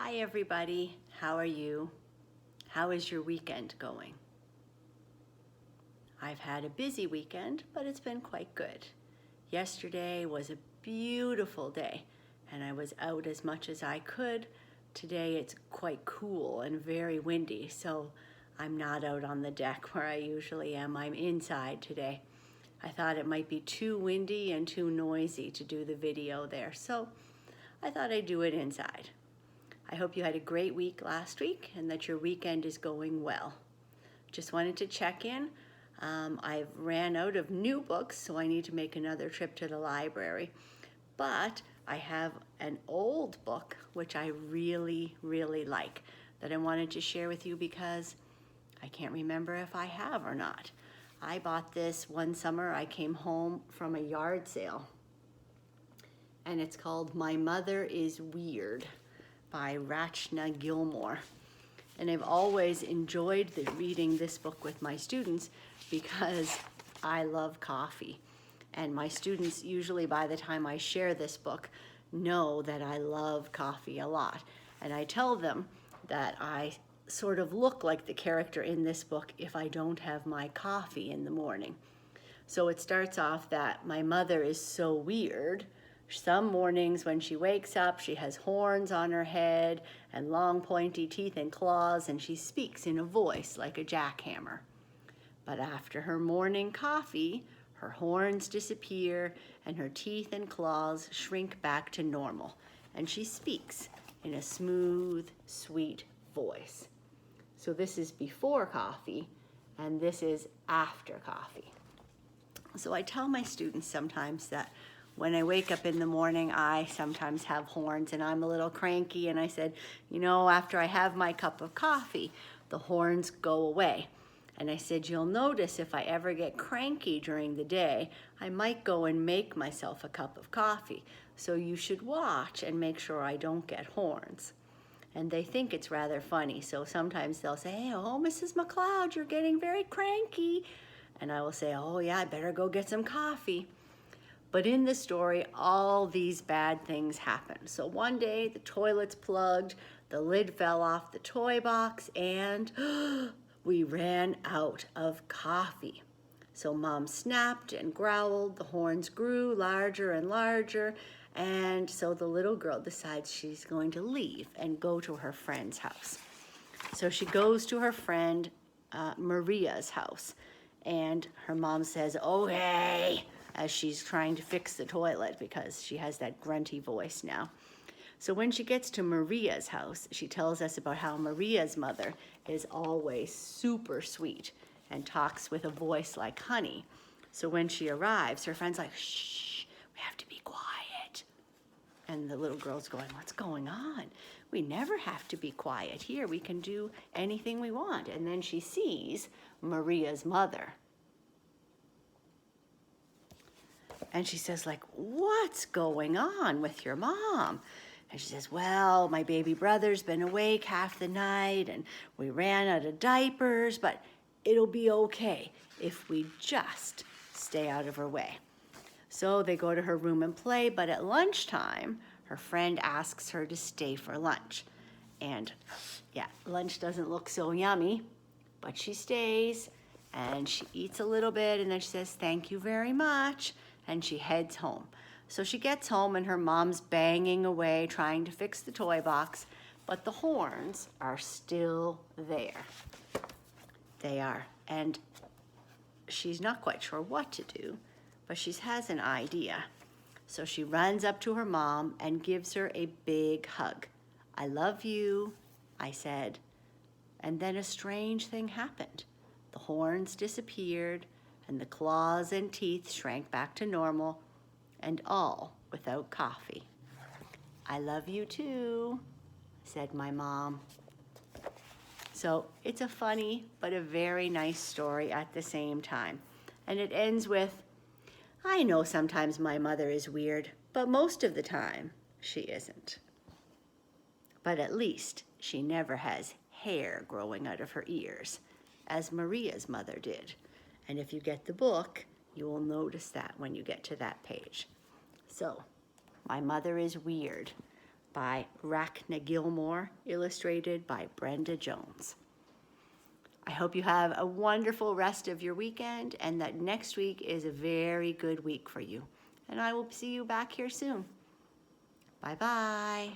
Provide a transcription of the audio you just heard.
Hi everybody, how are you? How is your weekend going? I've had a busy weekend, but it's been quite good. Yesterday was a beautiful day and I was out as much as I could. Today it's quite cool and very windy, so I'm not out on the deck where I usually am. I'm inside today. I thought it might be too windy and too noisy to do the video there, so I thought I'd do it inside. I hope you had a great week last week and that your weekend is going well. Just wanted to check in. I've ran out of new books, so I need to make another trip to the library. But I have an old book, which I really, really like, that I wanted to share with you because I can't remember if I have or not. I bought this one summer. I came home from a yard sale, and it's called My Mother is Weird by Rachna Gilmore. And I've always enjoyed reading this book with my students because I love coffee. And my students usually, by the time I share this book, know that I love coffee a lot. And I tell them that I sort of look like the character in this book if I don't have my coffee in the morning. So it starts off that my mother is so weird. Some mornings when she wakes up, she has horns on her head and long pointy teeth and claws, and she speaks in a voice like a jackhammer. But after her morning coffee, her horns disappear and her teeth and claws shrink back to normal, and she speaks in a smooth, sweet voice. So this is before coffee, and this is after coffee. So I tell my students sometimes that when I wake up in the morning, I sometimes have horns and I'm a little cranky, and I said, you know, after I have my cup of coffee, the horns go away. And I said, you'll notice if I ever get cranky during the day, I might go and make myself a cup of coffee. So you should watch and make sure I don't get horns. And they think it's rather funny. So sometimes they'll say, oh, Mrs. McLeod, you're getting very cranky. And I will say, oh yeah, I better go get some coffee. But in the story, all these bad things happen. So one day, the toilet's plugged, the lid fell off the toy box, and we ran out of coffee. So Mom snapped and growled, the horns grew larger and larger, and so the little girl decides she's going to leave and go to her friend's house. So she goes to her friend Maria's house, and her mom says, okay, as she's trying to fix the toilet because she has that grunty voice now. So when she gets to Maria's house, she tells us about how Maria's mother is always super sweet and talks with a voice like honey. So when she arrives, her friend's like, shh, we have to be quiet. And the little girl's going, what's going on? We never have to be quiet here. We can do anything we want. And then she sees Maria's mother. And she says, like, what's going on with your mom? And she says, well, my baby brother's been awake half the night and we ran out of diapers, but it'll be okay if we just stay out of her way. So they go to her room and play, but at lunchtime, her friend asks her to stay for lunch. And yeah, lunch doesn't look so yummy, but she stays and she eats a little bit and then she says, thank you very much. And she heads home. So she gets home and her mom's banging away trying to fix the toy box, but the horns are still there. They are. And she's not quite sure what to do, but she has an idea. So she runs up to her mom and gives her a big hug. I love you, I said. And then a strange thing happened. The horns disappeared, and the claws and teeth shrank back to normal, and all without coffee. I love you too, said my mom. So it's a funny but a very nice story at the same time. And it ends with, I know sometimes my mother is weird, but most of the time she isn't. But at least she never has hair growing out of her ears, as Maria's mother did. And if you get the book, you will notice that when you get to that page. So, My Mother is Weird by Rachna Gilmore, illustrated by Brenda Jones. I hope you have a wonderful rest of your weekend and that next week is a very good week for you. And I will see you back here soon. Bye-bye.